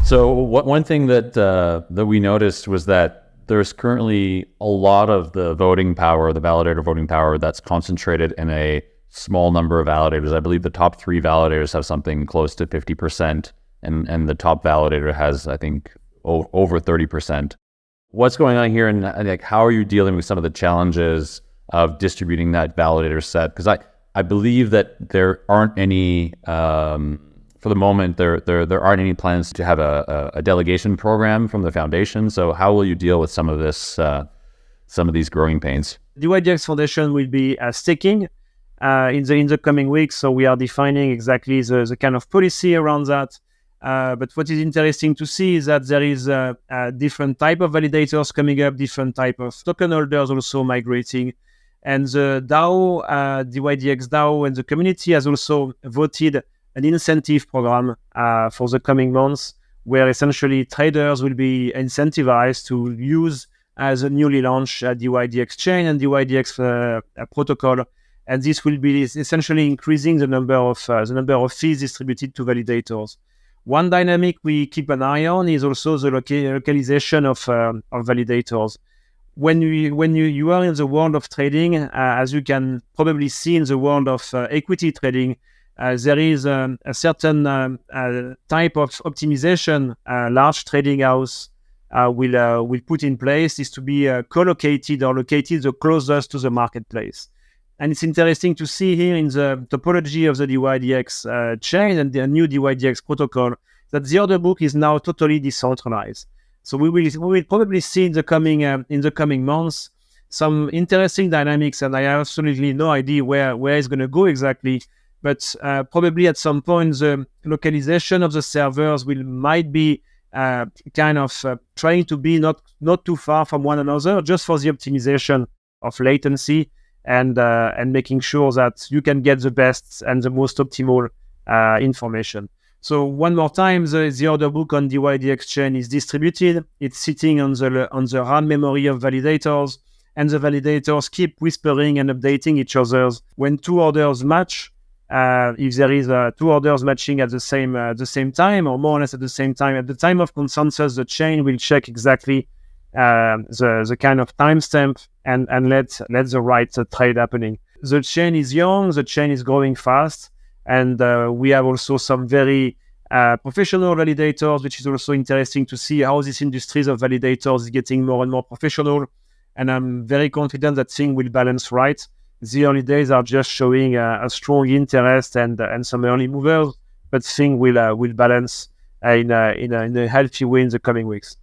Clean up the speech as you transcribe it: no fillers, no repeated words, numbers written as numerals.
So one thing that we noticed was that there's currently a lot of the voting power, the validator voting power, that's concentrated in a small number of validators. I believe the top 3 validators have something close to 50%, and the top validator has, I think, over 30%. What's going on here, and like, how are you dealing with some of the challenges of distributing that validator set? Because I believe that there aren't any, for the moment, there aren't any plans to have a delegation program from the foundation. So how will you deal with some of this, some of these growing pains? dYdX Foundation will be staking in the coming weeks. So we are defining exactly the kind of policy around that. But what is interesting to see is that there is a different type of validators coming up, different type of token holders also migrating. And the DAO, dYdX DAO, and the community has also voted an incentive program for the coming months, where essentially traders will be incentivized to use the newly launched dYdX chain and dYdX protocol. And this will be essentially increasing the number of fees distributed to validators. One dynamic we keep an eye on is also the localization of validators. When you are in the world of trading, as you can probably see in the world of equity trading, there is a certain type of optimization large trading house will put in place, is to be co-located or located the closest to the marketplace. And it's interesting to see here in the topology of the dYdX chain and the new dYdX protocol that the order book is now totally decentralized. So we will probably see in the coming months some interesting dynamics, and I have absolutely no idea where it's going to go exactly. But probably at some point the localization of the servers might be kind of trying to be not too far from one another, just for the optimization of latency and making sure that you can get the best and the most optimal information. So one more time, the order book on dYdX chain is distributed. It's sitting on the RAM memory of validators, and the validators keep whispering and updating each other's when 2 orders match. If there is 2 orders matching at the same time, or more or less at the same time, at the time of consensus, the chain will check exactly the kind of timestamp and let the right trade happening. The chain is young, the chain is growing fast, and we have also some very professional validators, which is also interesting to see how this industry of validators is getting more and more professional. And I'm very confident that things will balance right. The early days are just showing a strong interest and some early movers, but things will balance in a healthy way in the coming weeks.